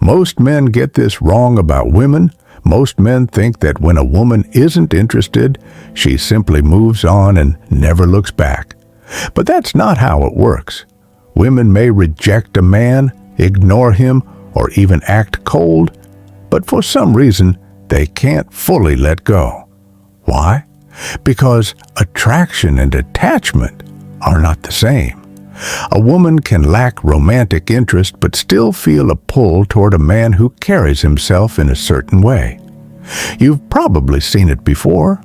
Most men get this wrong about women. Most men think that when a woman isn't interested, she simply moves on and never looks back. But that's not how it works. Women may reject a man, ignore him, or even act cold, but for some reason, they can't fully let go. Why? Because attraction and attachment are not the same. A woman can lack romantic interest but still feel a pull toward a man who carries himself in a certain way. You've probably seen it before.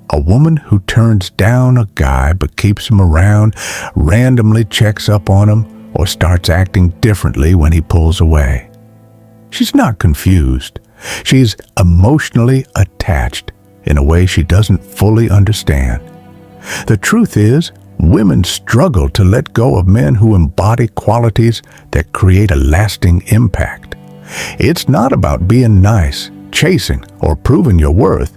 A woman who turns down a guy but keeps him around, randomly checks up on him, or starts acting differently when he pulls away. She's not confused. She's emotionally attached in a way she doesn't fully understand. The truth is, women struggle to let go of men who embody qualities that create a lasting impact. It's not about being nice, chasing, or proving your worth.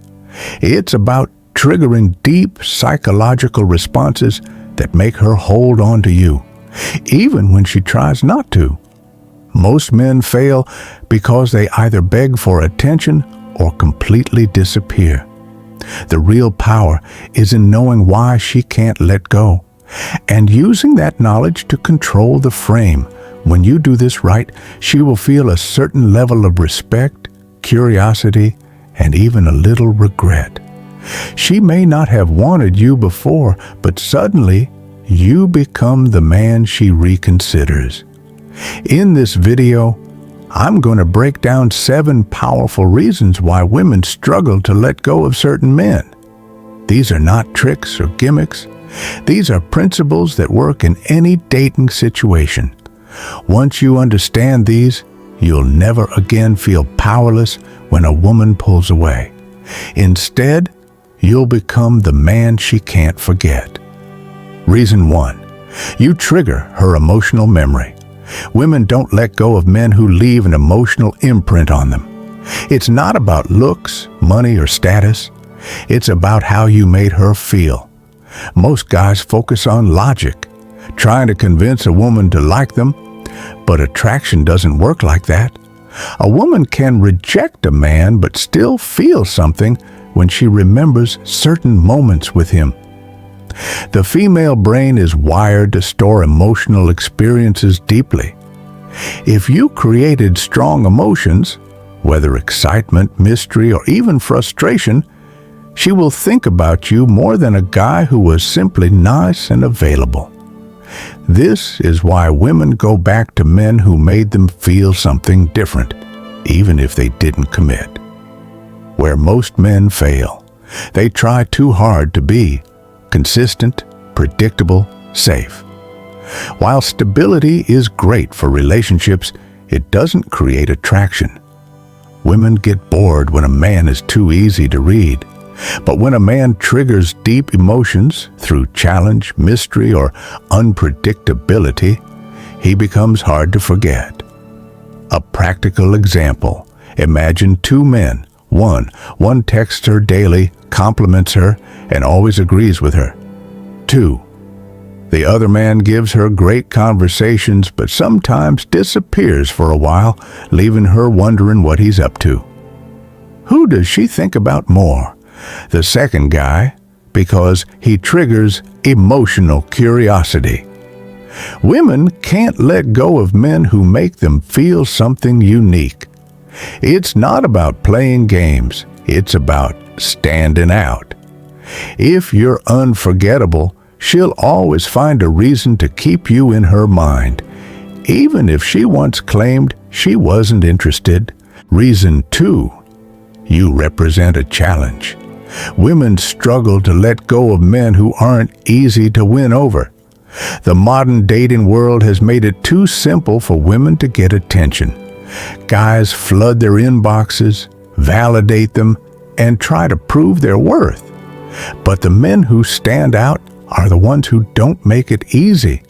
It's about triggering deep psychological responses that make her hold on to you, even when she tries not to. Most men fail because they either beg for attention or completely disappear. The real power is in knowing why she can't let go, and using that knowledge to control the frame. When you do this right, she will feel a certain level of respect, curiosity, and even a little regret. She may not have wanted you before, but suddenly you become the man she reconsiders. In this video, I'm going to break down 7 powerful reasons why women struggle to let go of certain men. These are not tricks or gimmicks. These are principles that work in any dating situation. Once you understand these, you'll never again feel powerless when a woman pulls away. Instead, you'll become the man she can't forget. Reason 1. You trigger her emotional memory. Women don't let go of men who leave an emotional imprint on them. It's not about looks, money, or status. It's about how you made her feel. Most guys focus on logic, trying to convince a woman to like them, but attraction doesn't work like that. A woman can reject a man but still feel something when she remembers certain moments with him. The female brain is wired to store emotional experiences deeply. If you created strong emotions, whether excitement, mystery, or even frustration, she will think about you more than a guy who was simply nice and available. This is why women go back to men who made them feel something different, even if they didn't commit. Where most men fail, they try too hard to be consistent, predictable, safe. While stability is great for relationships, it doesn't create attraction. Women get bored when a man is too easy to read. But when a man triggers deep emotions through challenge, mystery, or unpredictability, he becomes hard to forget. A practical example. Imagine 2 men. One texts her daily, compliments her, and always agrees with her. 2. The other man gives her great conversations, but sometimes disappears for a while, leaving her wondering what he's up to. Who does she think about more? The second guy, because he triggers emotional curiosity. Women can't let go of men who make them feel something unique. It's not about playing games. It's about standing out. If you're unforgettable, she'll always find a reason to keep you in her mind, even if she once claimed she wasn't interested. Reason 2. You represent a challenge. Women struggle to let go of men who aren't easy to win over. The modern dating world has made it too simple for women to get attention. Guys flood their inboxes, validate them, and try to prove their worth. But the men who stand out are the ones who don't make it easy.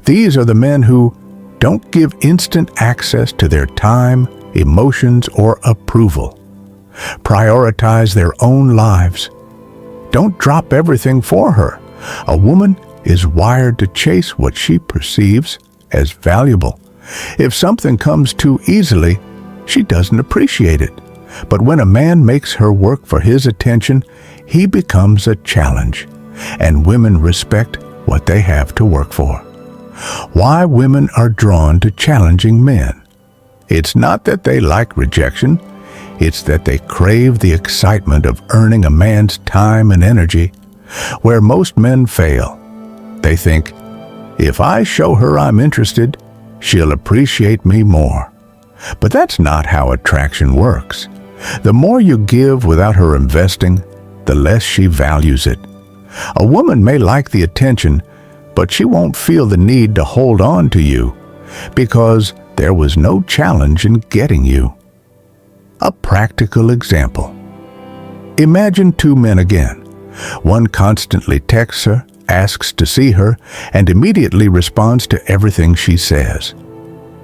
These are the men who don't give instant access to their time, emotions, or approval. Prioritize their own lives. Don't drop everything for her. A woman is wired to chase what she perceives as valuable. If something comes too easily, she doesn't appreciate it. But when a man makes her work for his attention, he becomes a challenge, and women respect what they have to work for. Why women are drawn to challenging men? It's not that they like rejection, it's that they crave the excitement of earning a man's time and energy. Where most men fail, they think, if I show her I'm interested, she'll appreciate me more. But that's not how attraction works. The more you give without her investing, the less she values it. A woman may like the attention, but she won't feel the need to hold on to you because there was no challenge in getting you. A practical example. Imagine two men again. One constantly texts her, asks to see her, and immediately responds to everything she says.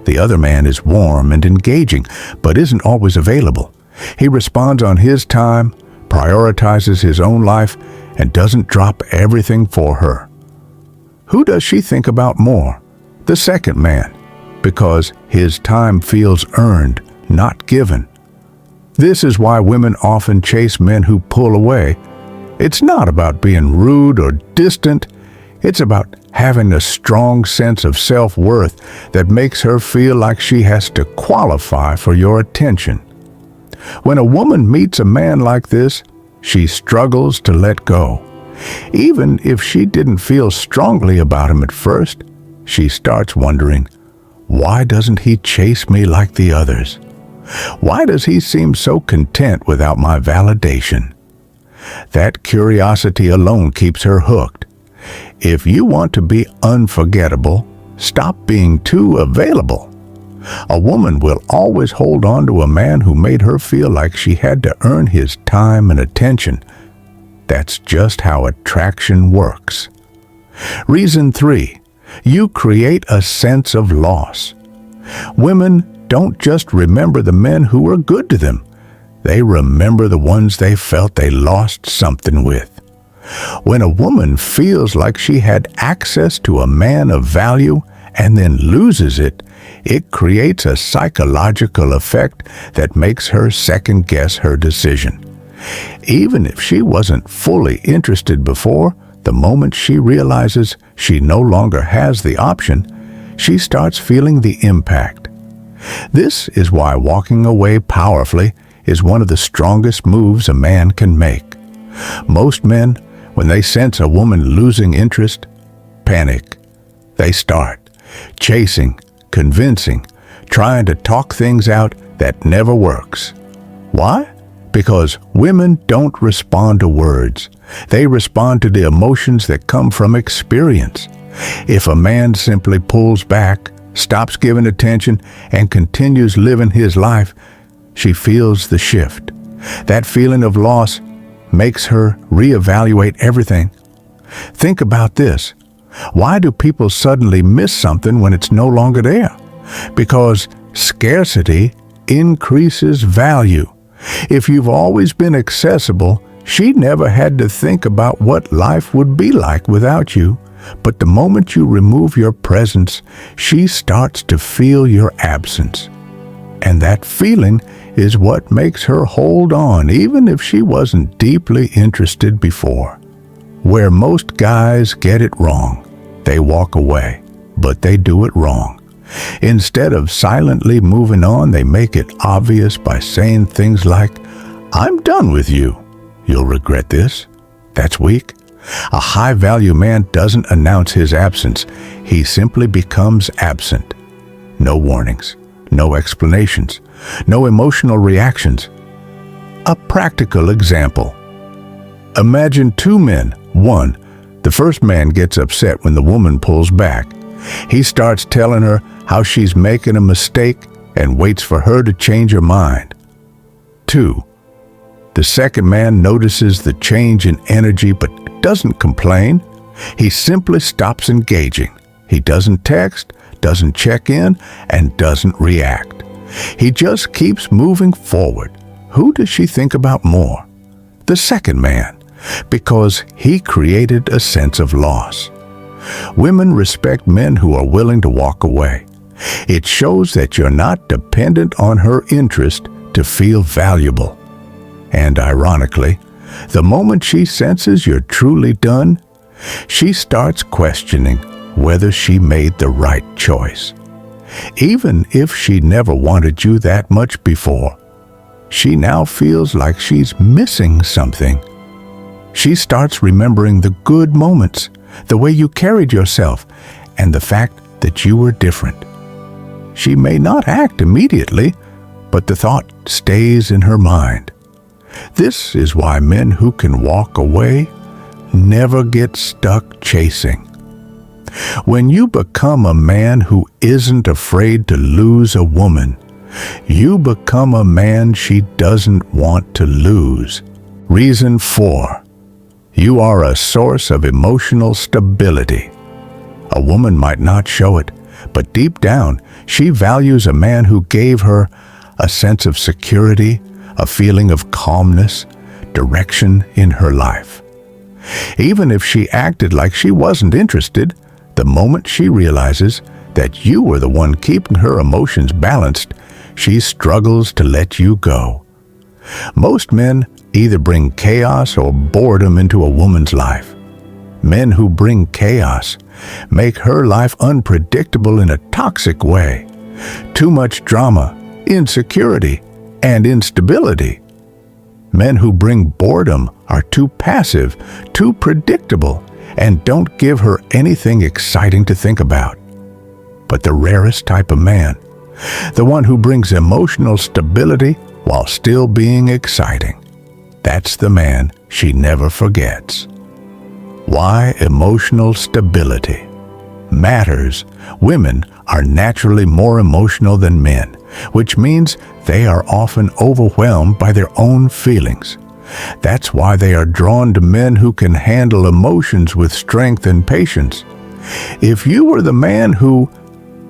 The other man is warm and engaging, but isn't always available. He responds on his time, prioritizes his own life, and doesn't drop everything for her. Who does she think about more? The second man, because his time feels earned, not given. This is why women often chase men who pull away. It's not about being rude or distant. It's about having a strong sense of self-worth that makes her feel like she has to qualify for your attention. When a woman meets a man like this, she struggles to let go. Even if she didn't feel strongly about him at first, she starts wondering, why doesn't he chase me like the others? Why does he seem so content without my validation? That curiosity alone keeps her hooked. If you want to be unforgettable, stop being too available. A woman will always hold on to a man who made her feel like she had to earn his time and attention. That's just how attraction works. Reason 3. You create a sense of loss. Women don't just remember the men who were good to them. They remember the ones they felt they lost something with. When a woman feels like she had access to a man of value and then loses it, it creates a psychological effect that makes her second-guess her decision. Even if she wasn't fully interested before, the moment she realizes she no longer has the option, she starts feeling the impact. This is why walking away powerfully is one of the strongest moves a man can make. Most men, when they sense a woman losing interest, panic. They start chasing, convincing, trying to talk things out that never works. Why? Because women don't respond to words. They respond to the emotions that come from experience. If a man simply pulls back, stops giving attention, and continues living his life, she feels the shift. That feeling of loss makes her reevaluate everything. Think about this. Why do people suddenly miss something when it's no longer there? Because scarcity increases value. If you've always been accessible, she never had to think about what life would be like without you. But the moment you remove your presence, she starts to feel your absence. And that feeling is what makes her hold on, even if she wasn't deeply interested before. Where most guys get it wrong, they walk away, but they do it wrong. Instead of silently moving on, they make it obvious by saying things like, "I'm done with you. You'll regret this." That's weak. A high-value man doesn't announce his absence. He simply becomes absent. No warnings, no explanations, no emotional reactions. A practical example. Imagine two men. One, the first man gets upset when the woman pulls back. He starts telling her how she's making a mistake and waits for her to change her mind. 2, the second man notices the change in energy but doesn't complain. He simply stops engaging. He doesn't text, doesn't check in, and doesn't react. He just keeps moving forward. Who does she think about more? The second man, because he created a sense of loss. Women respect men who are willing to walk away. It shows that you're not dependent on her interest to feel valuable. And ironically, the moment she senses you're truly done, she starts questioning whether she made the right choice. Even if she never wanted you that much before, she now feels like she's missing something. She starts remembering the good moments, the way you carried yourself, and the fact that you were different. She may not act immediately, but the thought stays in her mind. This is why men who can walk away never get stuck chasing. When you become a man who isn't afraid to lose a woman, you become a man she doesn't want to lose. Reason 4. You are a source of emotional stability. A woman might not show it, but deep down, she values a man who gave her a sense of security, a feeling of calmness, direction in her life. Even if she acted like she wasn't interested, the moment she realizes that you were the one keeping her emotions balanced, she struggles to let you go. Most men either bring chaos or boredom into a woman's life. Men who bring chaos make her life unpredictable in a toxic way. Too much drama, insecurity, and instability. Men who bring boredom are too passive, too predictable, and don't give her anything exciting to think about. But the rarest type of man, the one who brings emotional stability while still being exciting, that's the man she never forgets. Why emotional stability matters. Women are naturally more emotional than men, which means they are often overwhelmed by their own feelings. That's why they are drawn to men who can handle emotions with strength and patience. If you were the man who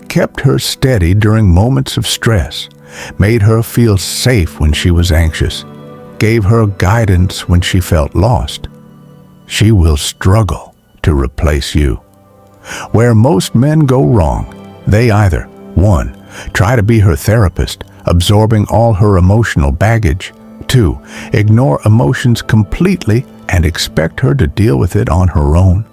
kept her steady during moments of stress, made her feel safe when she was anxious, gave her guidance when she felt lost, she will struggle to replace you. Where most men go wrong, they either 1. Try to be her therapist, absorbing all her emotional baggage. 2. Ignore emotions completely and expect her to deal with it on her own.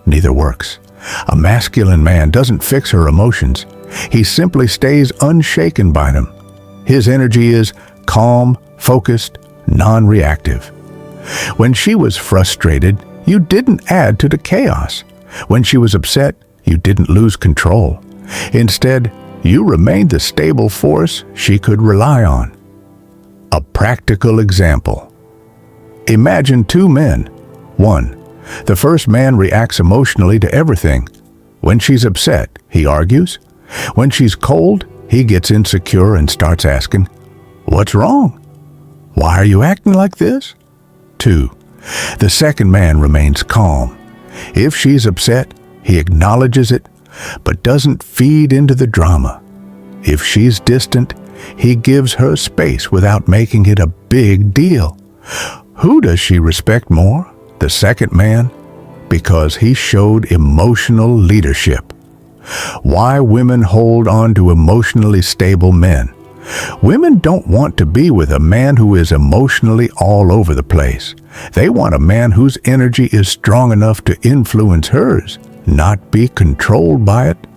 Neither works. A masculine man doesn't fix her emotions. He simply stays unshaken by them. His energy is calm, focused, non-reactive. When she was frustrated, you didn't add to the chaos. When she was upset, you didn't lose control. Instead, you remained the stable force she could rely on. A practical example. Imagine 2 men. 1. The first man reacts emotionally to everything. When she's upset, he argues. When she's cold, he gets insecure and starts asking, "What's wrong? Why are you acting like this?" 2. The second man remains calm. If she's upset, he acknowledges it, but doesn't feed into the drama. If she's distant, he gives her space without making it a big deal. Who does she respect more? The second man? Because he showed emotional leadership. Why women hold on to emotionally stable men? Women don't want to be with a man who is emotionally all over the place. They want a man whose energy is strong enough to influence hers, not be controlled by it.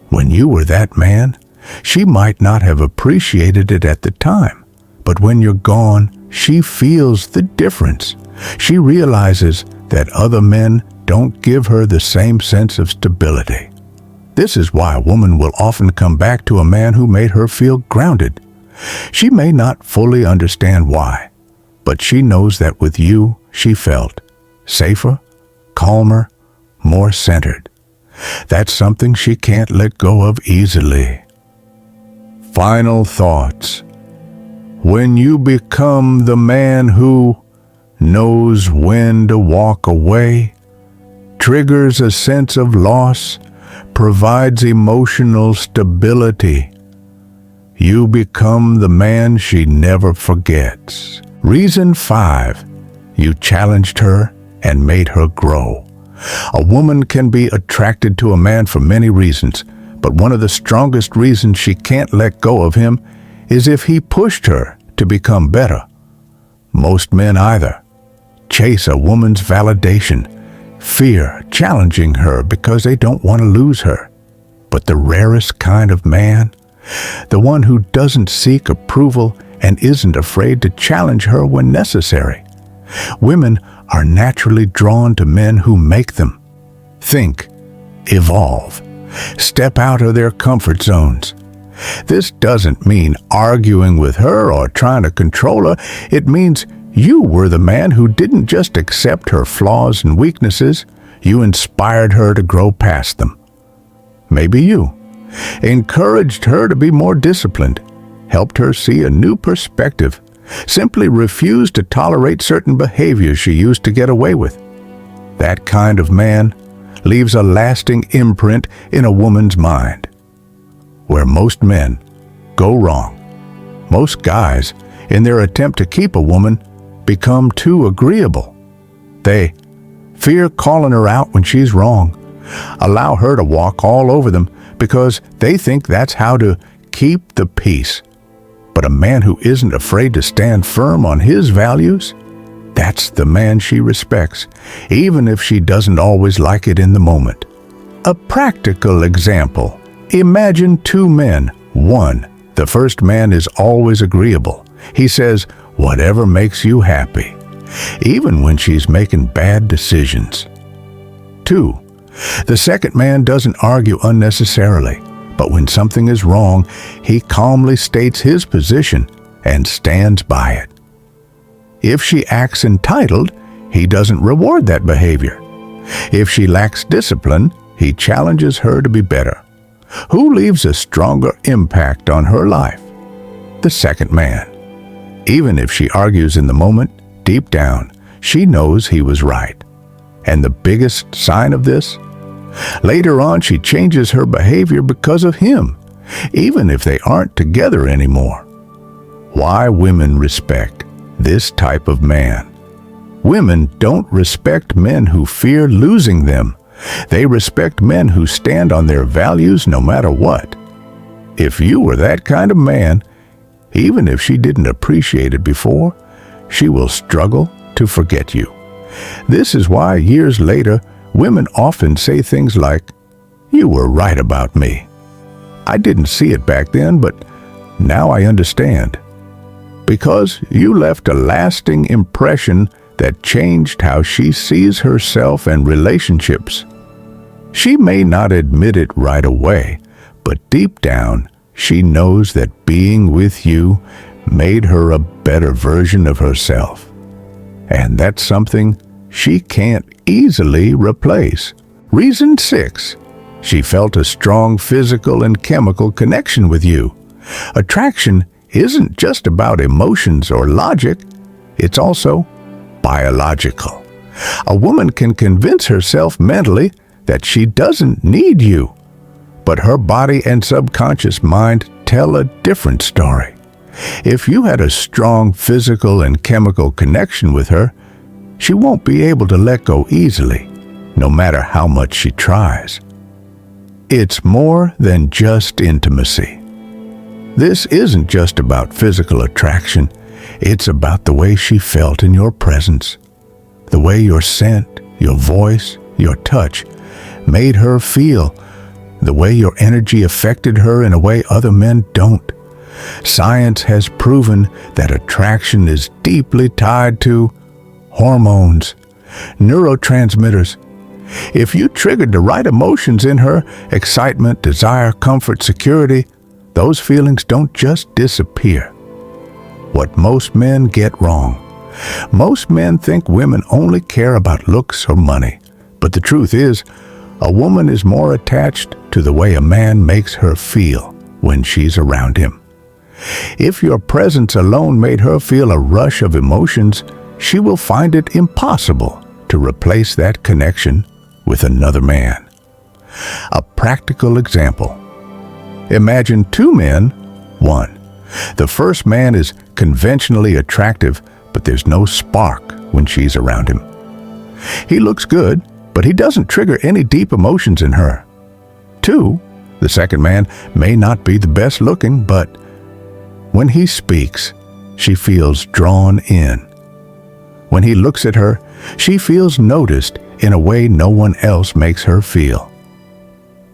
When you were that man, she might not have appreciated it at the time, but when you're gone, she feels the difference. She realizes that other men don't give her the same sense of stability. This is why a woman will often come back to a man who made her feel grounded. She may not fully understand why, but she knows that with you, she felt safer, calmer, more centered. That's something she can't let go of easily. Final thoughts. When you become the man who knows when to walk away, triggers a sense of loss, provides emotional stability, you become the man she never forgets. Reason 5. You challenged her and made her grow. A woman can be attracted to a man for many reasons, But one of the strongest reasons she can't let go of him is if he pushed her to become better. Most men either chase a woman's validation, fear challenging her because they don't want to lose her. But the rarest kind of man, the one who doesn't seek approval and isn't afraid to challenge her when necessary. Women are naturally drawn to men who make them think, evolve, step out of their comfort zones. This doesn't mean arguing with her or trying to control her. It means you were the man who didn't just accept her flaws and weaknesses, you inspired her to grow past them. Maybe you encouraged her to be more disciplined, helped her see a new perspective, simply refused to tolerate certain behaviors she used to get away with. That kind of man leaves a lasting imprint in a woman's mind. Where most men go wrong, most guys, in their attempt to keep a woman, become too agreeable. They fear calling her out when she's wrong, allow her to walk all over them because they think that's how to keep the peace. But a man who isn't afraid to stand firm on his values, that's the man she respects, even if she doesn't always like it in the moment. A practical example. Imagine two men. One, the first man is always agreeable. He says, whatever makes you happy, even when she's making bad decisions. Two, the second man doesn't argue unnecessarily, but when something is wrong, he calmly states his position and stands by it. If she acts entitled, he doesn't reward that behavior. If she lacks discipline, he challenges her to be better. Who leaves a stronger impact on her life? The second man. Even if she argues in the moment, deep down, she knows he was right. And the biggest sign of this? Later on, she changes her behavior because of him, even if they aren't together anymore. Why women respect this type of man? Women don't respect men who fear losing them. They respect men who stand on their values no matter what. If you were that kind of man, even if she didn't appreciate it before, she will struggle to forget you. This is why years later, women often say things like, "You were right about me. I didn't see it back then, but now I understand." Because you left a lasting impression that changed how she sees herself and relationships. She may not admit it right away, but deep down, she knows that being with you made her a better version of herself. And that's something she can't easily replace. Reason 6. She felt a strong physical and chemical connection with you. Attraction isn't just about emotions or logic, it's also biological. A woman can convince herself mentally that she doesn't need you, but her body and subconscious mind tell a different story. If you had a strong physical and chemical connection with her, she won't be able to let go easily, no matter how much she tries. It's more than just intimacy. This isn't just about physical attraction. It's about the way she felt in your presence, the way your scent, your voice, your touch made her feel, the way your energy affected her in a way other men don't. Science has proven that attraction is deeply tied to hormones, neurotransmitters. If you triggered the right emotions in her, excitement, desire, comfort, security, those feelings don't just disappear. What most men get wrong. Most men think women only care about looks or money. But the truth is, a woman is more attached to the way a man makes her feel when she's around him. If your presence alone made her feel a rush of emotions, she will find it impossible to replace that connection with another man. A practical example. Imagine two men. One, the first man is conventionally attractive, but there's no spark when she's around him. He looks good, but he doesn't trigger any deep emotions in her. Two, The second man may not be the best looking, but when he speaks, she feels drawn in. When he looks at her, she feels noticed in a way no one else makes her feel.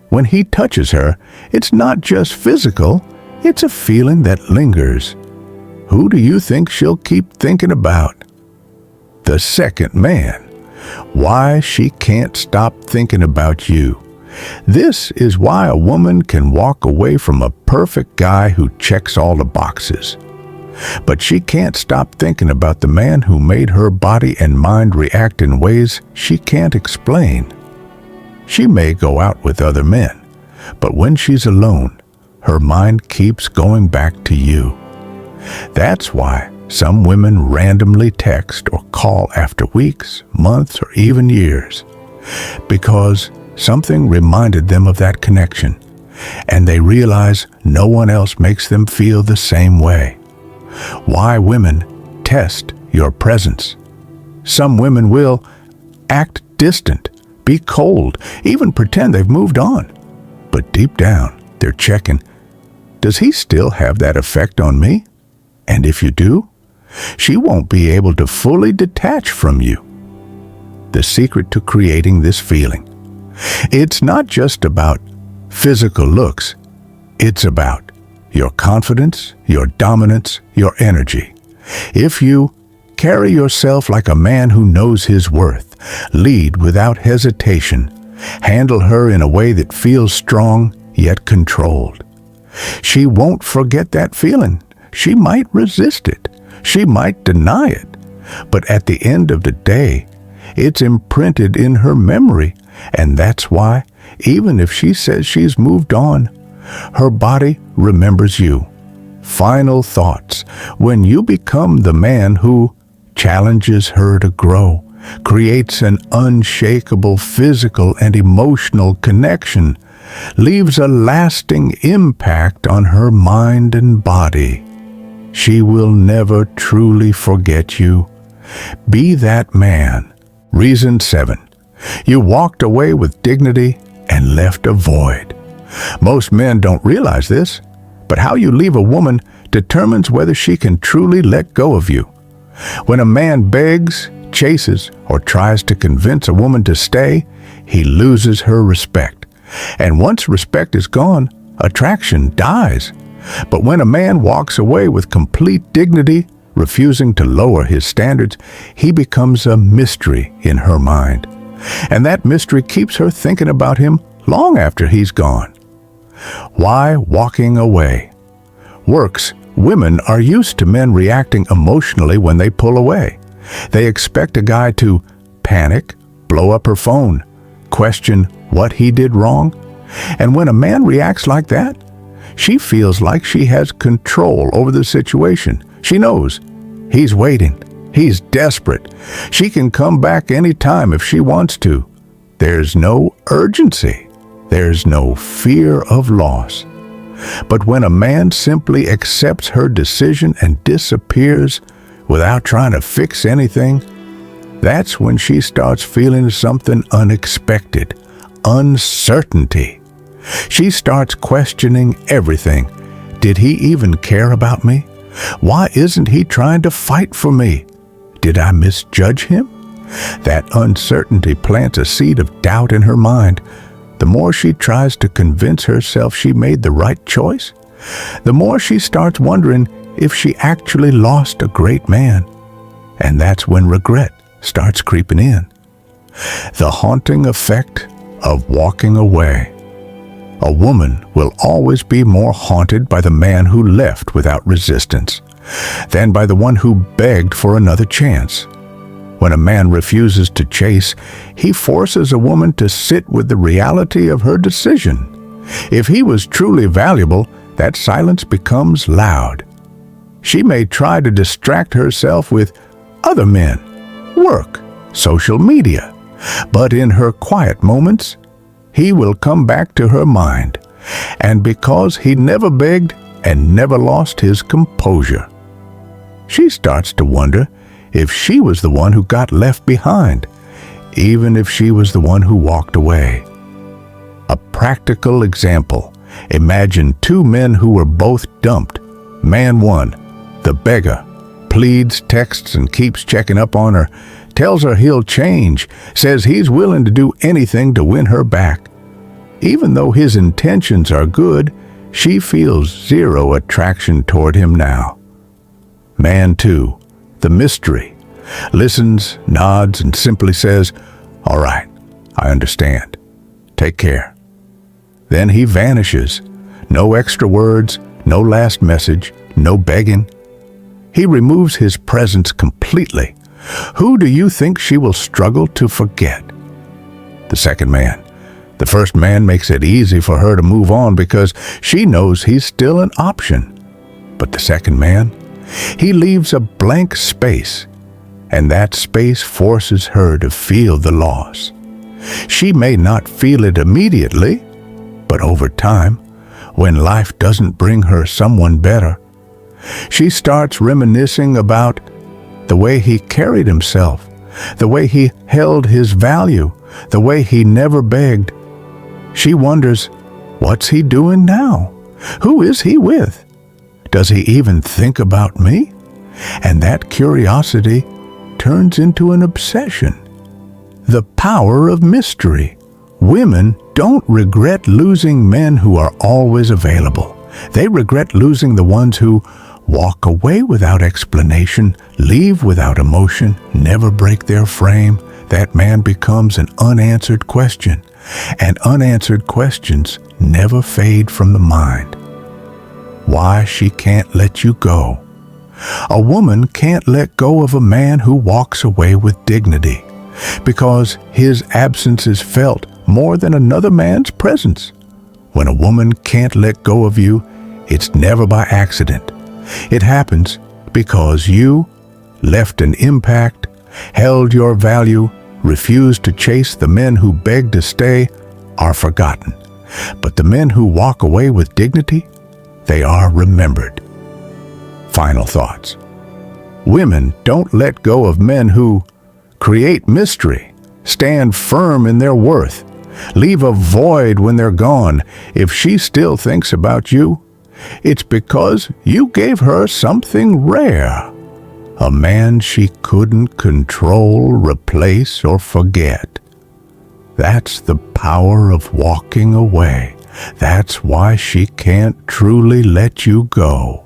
When he touches her, it's not just physical, it's a feeling that lingers. Who do you think she'll keep thinking about? The second man. Why she can't stop thinking about you. This is why a woman can walk away from a perfect guy who checks all the boxes. But she can't stop thinking about the man who made her body and mind react in ways she can't explain. She may go out with other men, but when she's alone, her mind keeps going back to you. That's why some women randomly text or call after weeks, months, or even years. Because something reminded them of that connection, and they realize no one else makes them feel the same way. Why women test your presence. Some women will act distant, be cold, even pretend they've moved on. But deep down, they're checking, does he still have that effect on me? And if you do, she won't be able to fully detach from you. The secret to creating this feeling. It's not just about physical looks. It's about your confidence, your dominance, your energy. If you carry yourself like a man who knows his worth, lead without hesitation, handle her in a way that feels strong yet controlled. She won't forget that feeling. She might resist it. She might deny it. But at the end of the day, it's imprinted in her memory, and that's why, even if she says she's moved on, her body remembers you. Final thoughts. When you become the man who challenges her to grow, creates an unshakable physical and emotional connection, leaves a lasting impact on her mind and body, she will never truly forget you. Be that man. Reason 7. You walked away with dignity and left a void. Most men don't realize this, but how you leave a woman determines whether she can truly let go of you. When a man begs, chases, or tries to convince a woman to stay, he loses her respect. And once respect is gone, attraction dies. But when a man walks away with complete dignity, refusing to lower his standards, he becomes a mystery in her mind. And that mystery keeps her thinking about him long after he's gone. Why walking away? Works. Women are used to men reacting emotionally when they pull away. They expect a guy to panic, blow up her phone, question what he did wrong. And when a man reacts like that, she feels like she has control over the situation. She knows he's waiting. He's desperate. She can come back any time if she wants to. There's no urgency. There's no fear of loss. But when a man simply accepts her decision and disappears without trying to fix anything, that's when she starts feeling something unexpected, uncertainty. She starts questioning everything. Did he even care about me? Why isn't he trying to fight for me? Did I misjudge him? That uncertainty plants a seed of doubt in her mind. The more she tries to convince herself she made the right choice, the more she starts wondering if she actually lost a great man. And that's when regret starts creeping in. The haunting effect of walking away. A woman will always be more haunted by the man who left without resistance than by the one who begged for another chance. When a man refuses to chase, he forces a woman to sit with the reality of her decision. If he was truly valuable, that silence becomes loud. She may try to distract herself with other men, work, social media, but in her quiet moments, he will come back to her mind, and because he never begged and never lost his composure, she starts to wonder if she was the one who got left behind, even if she was the one who walked away. A practical example. Imagine two men who were both dumped. Man one, the beggar, pleads, texts, and keeps checking up on her, tells her he'll change, says he's willing to do anything to win her back. Even though his intentions are good, she feels zero attraction toward him now. Man two, the mystery, listens, nods, and simply says, "All right, I understand. Take care." Then he vanishes. No extra words, no last message, no begging. He removes his presence completely. Who do you think she will struggle to forget? The second man. The first man makes it easy for her to move on because she knows he's still an option. But the second man, he leaves a blank space, and that space forces her to feel the loss. She may not feel it immediately, but over time, when life doesn't bring her someone better, she starts reminiscing about the way he carried himself, the way he held his value, the way he never begged. She wonders, what's he doing now? Who is he with? Does he even think about me? And that curiosity turns into an obsession. The power of mystery. Women don't regret losing men who are always available. They regret losing the ones who walk away without explanation, leave without emotion, never break their frame. That man becomes an unanswered question, and unanswered questions never fade from the mind. Why she can't let you go. A woman can't let go of a man who walks away with dignity, because his absence is felt more than another man's presence. When a woman can't let go of you, it's never by accident. It happens because you left an impact, held your value, refused to chase. The men who beg to stay are forgotten, but the men who walk away with dignity, they are remembered. Final thoughts. Women don't let go of men who create mystery, stand firm in their worth, leave a void when they're gone. If she still thinks about you, it's because you gave her something rare, a man she couldn't control, replace, or forget. That's the power of walking away. That's why she can't truly let you go.